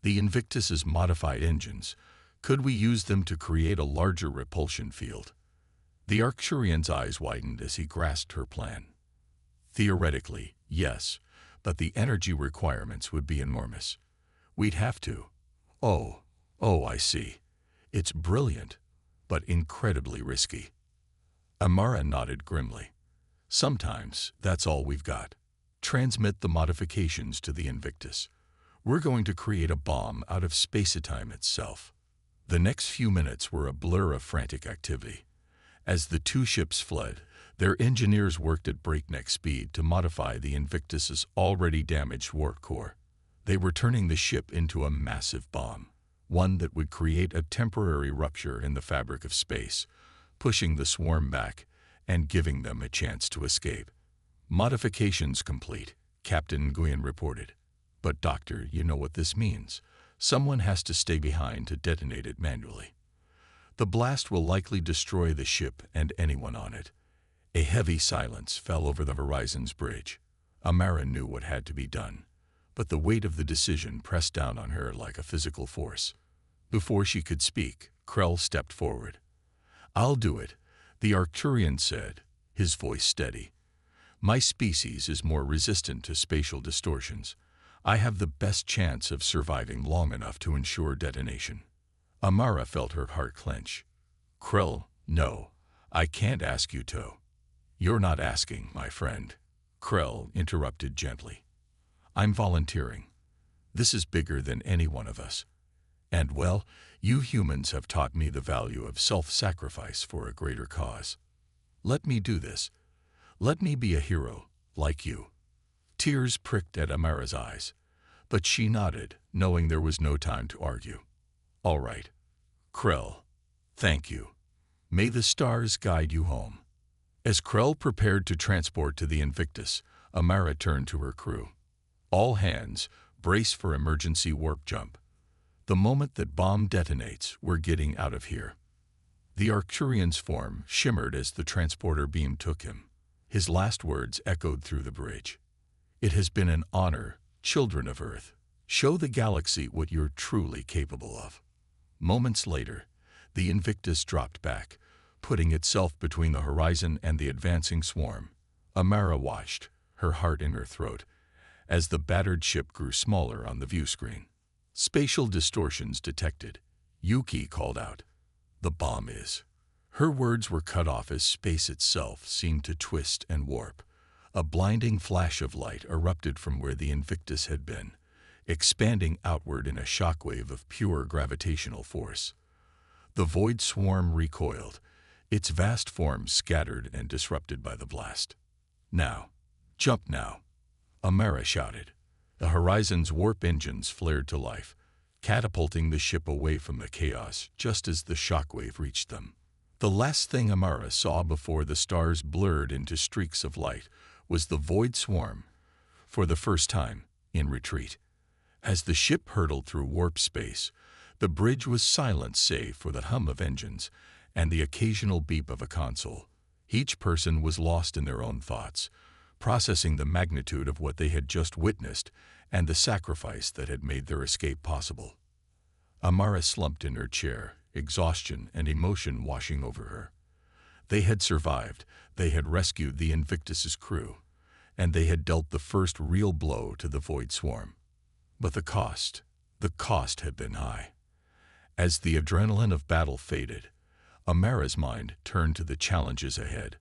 "the Invictus's modified engines, could we use them to create a larger repulsion field?" The Arcturian's eyes widened as he grasped her plan. "Theoretically, yes, but the energy requirements would be enormous. We'd have to..." Oh, I see. It's brilliant, but incredibly risky." Amara nodded grimly. "Sometimes that's all we've got. Transmit the modifications to the Invictus. We're going to create a bomb out of space-time itself." The next few minutes were a blur of frantic activity. As the two ships fled, their engineers worked at breakneck speed to modify the Invictus's already damaged warp core. They were turning the ship into a massive bomb, one that would create a temporary rupture in the fabric of space, pushing the swarm back and giving them a chance to escape. "Modifications complete," Captain Nguyen reported. "But Doctor, you know what this means. Someone has to stay behind to detonate it manually. The blast will likely destroy the ship and anyone on it." A heavy silence fell over the Horizon's bridge. Amara knew what had to be done, but the weight of the decision pressed down on her like a physical force. Before she could speak, Krell stepped forward. "I'll do it," the Arcturian said, his voice steady. "My species is more resistant to spatial distortions. I have the best chance of surviving long enough to ensure detonation." Amara felt her heart clench. "Krell, no, I can't ask you to." "You're not asking, my friend," Krell interrupted gently. "I'm volunteering. This is bigger than any one of us. And well, you humans have taught me the value of self-sacrifice for a greater cause. Let me do this. Let me be a hero, like you." Tears pricked at Amara's eyes, but she nodded, knowing there was no time to argue. "All right, Krell, thank you. May the stars guide you home." As Krell prepared to transport to the Invictus, Amara turned to her crew. "All hands, brace for emergency warp jump. The moment that bomb detonates, we're getting out of here." The Arcturian's form shimmered as the transporter beam took him. His last words echoed through the bridge. "It has been an honor, children of Earth. Show the galaxy what you're truly capable of." Moments later, the Invictus dropped back, putting itself between the Horizon and the advancing swarm. Amara watched, her heart in her throat, as the battered ship grew smaller on the view screen. "Spatial distortions detected," Yuki called out. "The bomb is." Her words were cut off as space itself seemed to twist and warp. A blinding flash of light erupted from where the Invictus had been, expanding outward in a shockwave of pure gravitational force. The void swarm recoiled, its vast form scattered and disrupted by the blast. "Now, jump now," Amara shouted. The Horizon's warp engines flared to life, catapulting the ship away from the chaos just as the shockwave reached them. The last thing Amara saw before the stars blurred into streaks of light was the void swarm, for the first time, in retreat. As the ship hurtled through warp space, the bridge was silent save for the hum of engines and the occasional beep of a console. Each person was lost in their own thoughts, processing the magnitude of what they had just witnessed and the sacrifice that had made their escape possible. Amara slumped in her chair, exhaustion and emotion washing over her. They had survived, they had rescued the Invictus's crew, and they had dealt the first real blow to the void swarm. But the cost had been high. As the adrenaline of battle faded, Amara's mind turned to the challenges ahead.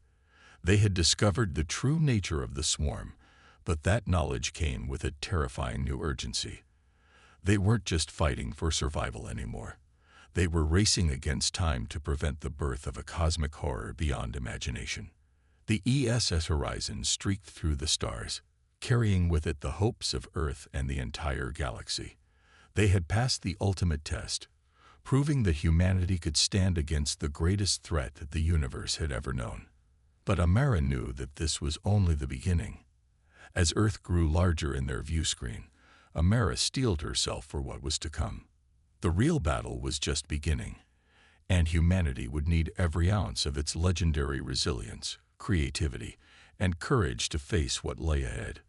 They had discovered the true nature of the swarm, but that knowledge came with a terrifying new urgency. They weren't just fighting for survival anymore. They were racing against time to prevent the birth of a cosmic horror beyond imagination. The ESS Horizon streaked through the stars, carrying with it the hopes of Earth and the entire galaxy. They had passed the ultimate test, proving that humanity could stand against the greatest threat that the universe had ever known. But Amara knew that this was only the beginning. As Earth grew larger in their view screen, Amara steeled herself for what was to come. The real battle was just beginning, and humanity would need every ounce of its legendary resilience, creativity, and courage to face what lay ahead.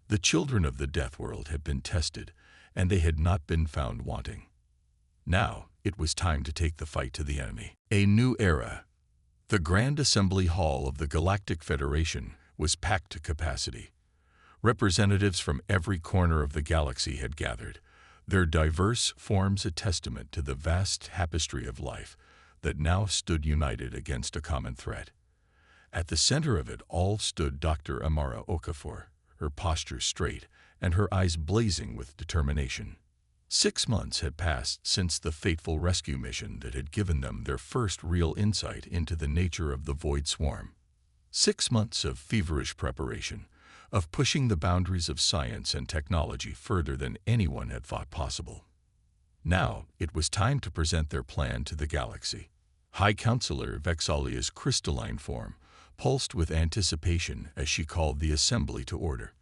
The children of the Deathworld had been tested, and they had not been found wanting. Now, it was time to take the fight to the enemy. A new era. The Grand Assembly Hall of the Galactic Federation was packed to capacity. Representatives from every corner of the galaxy had gathered, their diverse forms a testament to the vast tapestry of life that now stood united against a common threat. At the center of it all stood Dr. Amara Okafor, her posture straight and her eyes blazing with determination. 6 months had passed since the fateful rescue mission that had given them their first real insight into the nature of the void swarm. 6 months of feverish preparation, of pushing the boundaries of science and technology further than anyone had thought possible. Now, it was time to present their plan to the galaxy. High Counselor Vexalia's crystalline form pulsed with anticipation as she called the assembly to order.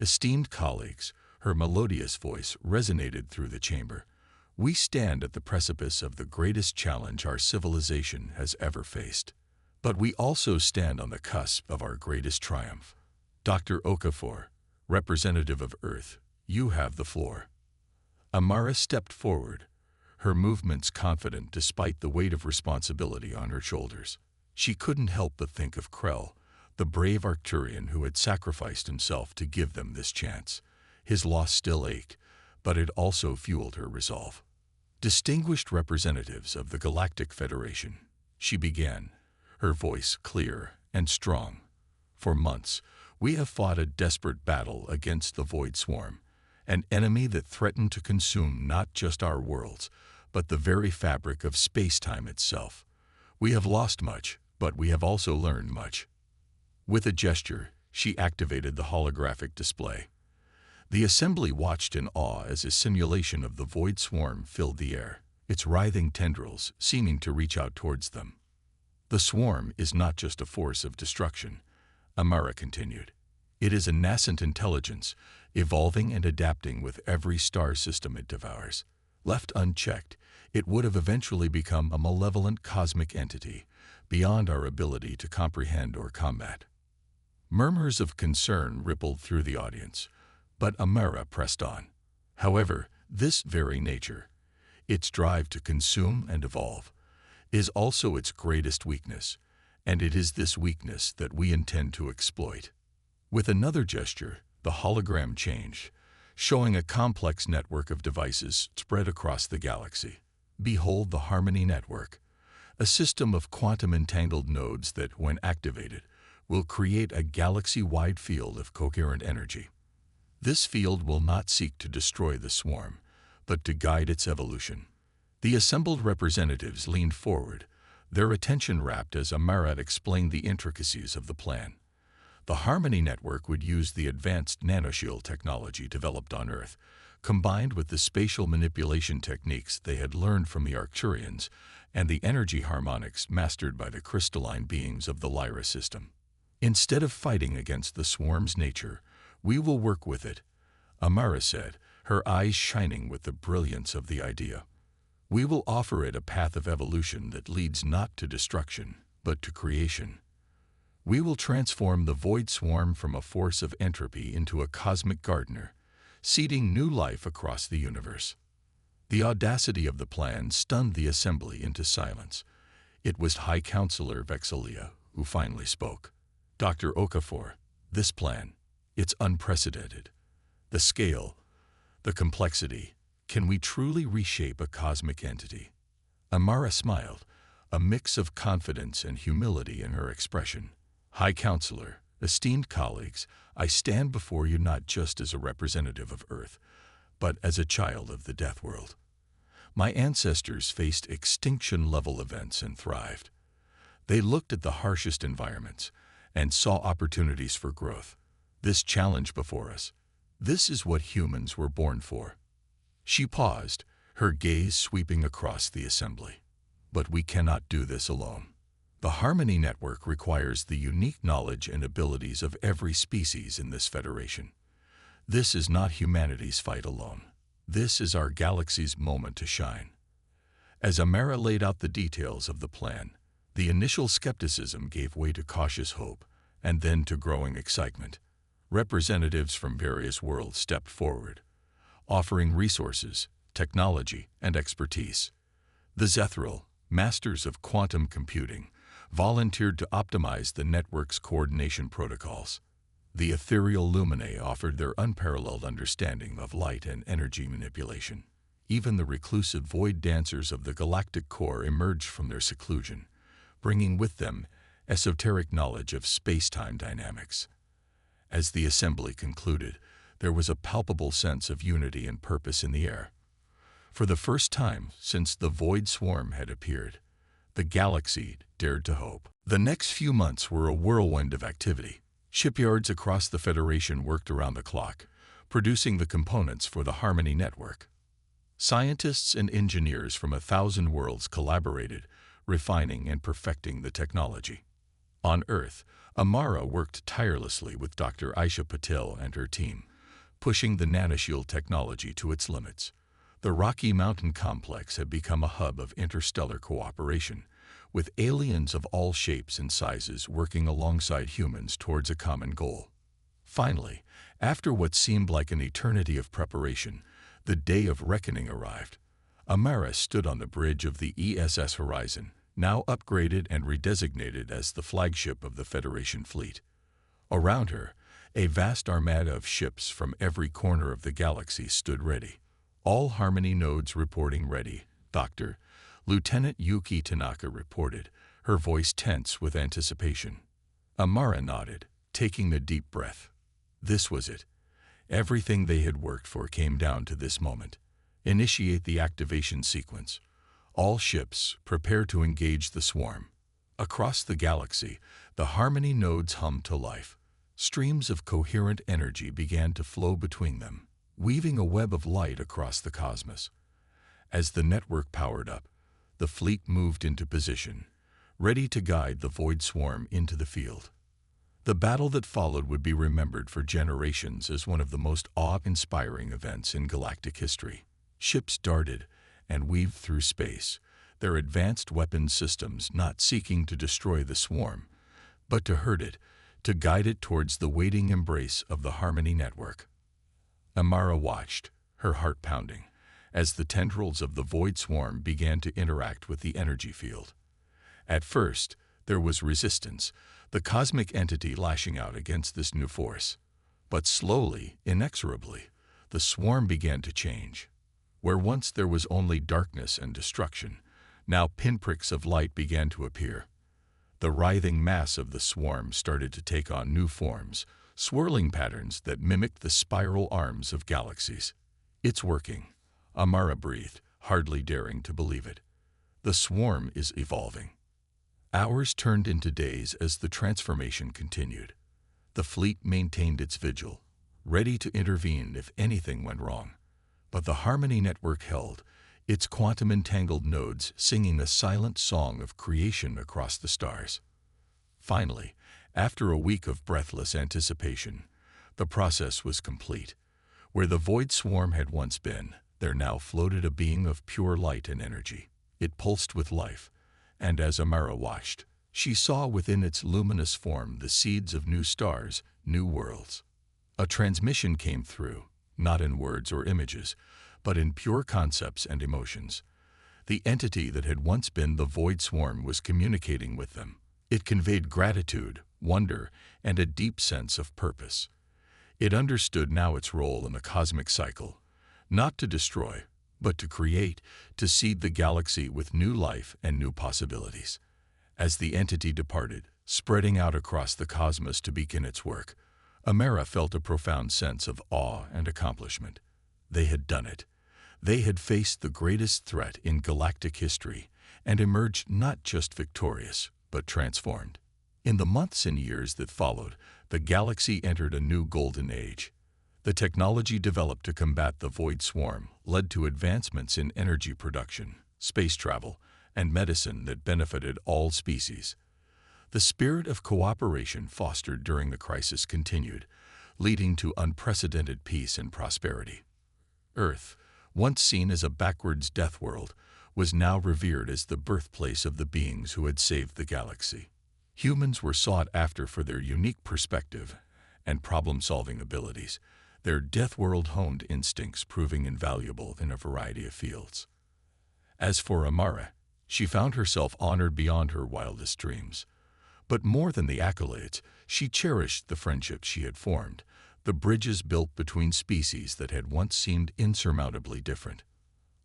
Esteemed colleagues, her melodious voice resonated through the chamber. We stand at the precipice of the greatest challenge our civilization has ever faced. But we also stand on the cusp of our greatest triumph. Dr. Okafor, representative of Earth, you have the floor. Amara stepped forward, her movements confident despite the weight of responsibility on her shoulders. She couldn't help but think of Krell, the brave Arcturian who had sacrificed himself to give them this chance. His loss still ached, but it also fueled her resolve. Distinguished representatives of the Galactic Federation, she began, her voice clear and strong. For months, we have fought a desperate battle against the Void Swarm, an enemy that threatened to consume not just our worlds, but the very fabric of space-time itself. We have lost much, but we have also learned much. With a gesture, she activated the holographic display. The assembly watched in awe as a simulation of the Void Swarm filled the air, its writhing tendrils seeming to reach out towards them. The swarm is not just a force of destruction, Amara continued. It is a nascent intelligence, evolving and adapting with every star system it devours. Left unchecked, it would have eventually become a malevolent cosmic entity, beyond our ability to comprehend or combat. Murmurs of concern rippled through the audience, but Amara pressed on. However, this very nature, its drive to consume and evolve, is also its greatest weakness, and it is this weakness that we intend to exploit. With another gesture, the hologram changed, showing a complex network of devices spread across the galaxy. Behold the Harmony Network, a system of quantum-entangled nodes that, when activated, will create a galaxy-wide field of coherent energy. This field will not seek to destroy the swarm, but to guide its evolution. The assembled representatives leaned forward, their attention rapt as Amara explained the intricacies of the plan. The Harmony Network would use the advanced nanoshield technology developed on Earth, combined with the spatial manipulation techniques they had learned from the Arcturians and the energy harmonics mastered by the crystalline beings of the Lyra system. Instead of fighting against the swarm's nature, we will work with it, Amara said, her eyes shining with the brilliance of the idea. We will offer it a path of evolution that leads not to destruction, but to creation. We will transform the Void Swarm from a force of entropy into a cosmic gardener, seeding new life across the universe. The audacity of the plan stunned the assembly into silence. It was High Counselor Vexalia who finally spoke. Dr. Okafor, this plan, it's unprecedented. The scale, the complexity, can we truly reshape a cosmic entity? Amara smiled, a mix of confidence and humility in her expression. High Counselor, esteemed colleagues, I stand before you not just as a representative of Earth, but as a child of the Deathworld. My ancestors faced extinction-level events and thrived. They looked at the harshest environments and saw opportunities for growth. This challenge before us, this is what humans were born for. She paused, her gaze sweeping across the assembly. But we cannot do this alone. The Harmony Network requires the unique knowledge and abilities of every species in this federation. This is not humanity's fight alone. This is our galaxy's moment to shine. As Amara laid out the details of the plan, the initial skepticism gave way to cautious hope, and then to growing excitement. Representatives from various worlds stepped forward, offering resources, technology, and expertise. The Zethral, masters of quantum computing, volunteered to optimize the network's coordination protocols. The ethereal Luminae offered their unparalleled understanding of light and energy manipulation. Even the reclusive void dancers of the galactic core emerged from their seclusion, bringing with them esoteric knowledge of space-time dynamics. As the assembly concluded, there was a palpable sense of unity and purpose in the air. For the first time since the Void Swarm had appeared, the galaxy dared to hope. The next few months were a whirlwind of activity. Shipyards across the Federation worked around the clock, producing the components for the Harmony Network. Scientists and engineers from 1,000 worlds collaborated, refining and perfecting the technology. On Earth, Amara worked tirelessly with Dr. Aisha Patel and her team, pushing the nanoshield technology to its limits. The Rocky Mountain Complex had become a hub of interstellar cooperation, with aliens of all shapes and sizes working alongside humans towards a common goal. Finally, after what seemed like an eternity of preparation, the day of reckoning arrived. Amara stood on the bridge of the ESS Horizon, now upgraded and redesignated as the flagship of the Federation fleet. Around her, a vast armada of ships from every corner of the galaxy stood ready. All Harmony nodes reporting ready, Dr. Lieutenant Yuki Tanaka reported, her voice tense with anticipation. Amara nodded, taking a deep breath. This was it. Everything they had worked for came down to this moment. Initiate the activation sequence. All ships, prepare to engage the swarm. Across the galaxy, the Harmony nodes hummed to life. Streams of coherent energy began to flow between them, weaving a web of light across the cosmos. As the network powered up, the fleet moved into position, ready to guide the void swarm into the field. The battle that followed would be remembered for generations as one of the most awe-inspiring events in galactic history. Ships darted and weaved through space, their advanced weapons systems not seeking to destroy the swarm, but to herd it, to guide it towards the waiting embrace of the Harmony network. Amara watched, her heart pounding, as the tendrils of the void swarm began to interact with the energy field. At first, there was resistance, the cosmic entity lashing out against this new force. But slowly, inexorably, the swarm began to change. Where once there was only darkness and destruction, now pinpricks of light began to appear. The writhing mass of the swarm started to take on new forms, swirling patterns that mimicked the spiral arms of galaxies. It's working, Amara breathed, hardly daring to believe it. The swarm is evolving. Hours turned into days as the transformation continued. The fleet maintained its vigil, ready to intervene if anything went wrong. But the Harmony network held, its quantum-entangled nodes singing a silent song of creation across the stars. Finally, after a week of breathless anticipation, the process was complete. Where the void swarm had once been, there now floated a being of pure light and energy. It pulsed with life, and as Amara watched, she saw within its luminous form the seeds of new stars, new worlds. A transmission came through, not in words or images, but in pure concepts and emotions. The entity that had once been the void swarm was communicating with them. It conveyed gratitude, wonder, and a deep sense of purpose. It understood now its role in the cosmic cycle, not to destroy, but to create, to seed the galaxy with new life and new possibilities. As the entity departed, spreading out across the cosmos to begin its work, Amara felt a profound sense of awe and accomplishment. They had done it. They had faced the greatest threat in galactic history and emerged not just victorious, but transformed. In the months and years that followed, the galaxy entered a new golden age. The technology developed to combat the void swarm led to advancements in energy production, space travel, and medicine that benefited all species. The spirit of cooperation fostered during the crisis continued, leading to unprecedented peace and prosperity. Earth, once seen as a backwards Deathworld, was now revered as the birthplace of the beings who had saved the galaxy. Humans were sought after for their unique perspective and problem-solving abilities, their Deathworld-honed instincts proving invaluable in a variety of fields. As for Amara, she found herself honored beyond her wildest dreams. But more than the accolades, she cherished the friendships she had formed, the bridges built between species that had once seemed insurmountably different.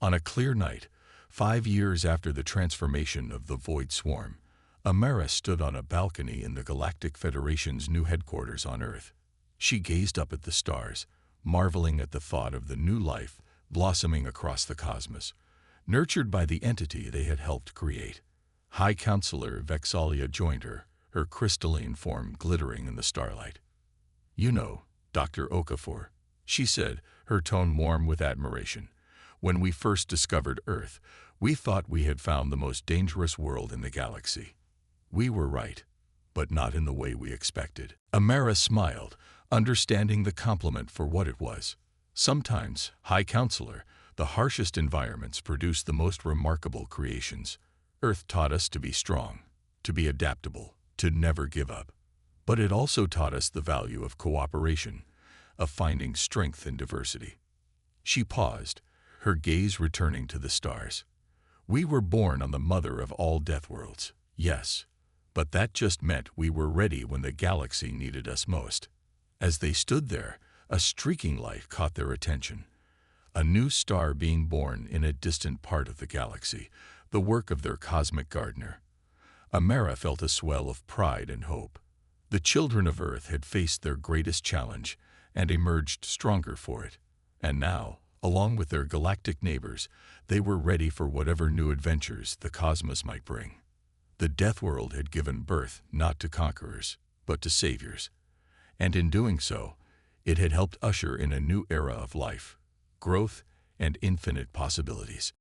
On a clear night, 5 years after the transformation of the void swarm, Amara stood on a balcony in the Galactic Federation's new headquarters on Earth. She gazed up at the stars, marveling at the thought of the new life blossoming across the cosmos, nurtured by the entity they had helped create. High Counselor Vexalia joined her, her crystalline form glittering in the starlight. "You know, Dr. Okafor," she said, her tone warm with admiration, When we first discovered Earth, we thought we had found the most dangerous world in the galaxy. We were right, but not in the way we expected. Amara smiled, understanding the compliment for what it was. Sometimes, High Counselor, the harshest environments produce the most remarkable creations. Earth taught us to be strong, to be adaptable, to never give up. But it also taught us the value of cooperation, of finding strength in diversity. She paused, her gaze returning to the stars. We were born on the mother of all Deathworlds, yes, but that just meant we were ready when the galaxy needed us most. As they stood there, a streaking light caught their attention. A new star being born in a distant part of the galaxy, the work of their cosmic gardener. Amara felt a swell of pride and hope. The children of Earth had faced their greatest challenge and emerged stronger for it. And now, along with their galactic neighbors, they were ready for whatever new adventures the cosmos might bring. The Deathworld had given birth not to conquerors, but to saviors. And in doing so, it had helped usher in a new era of life, growth, and infinite possibilities.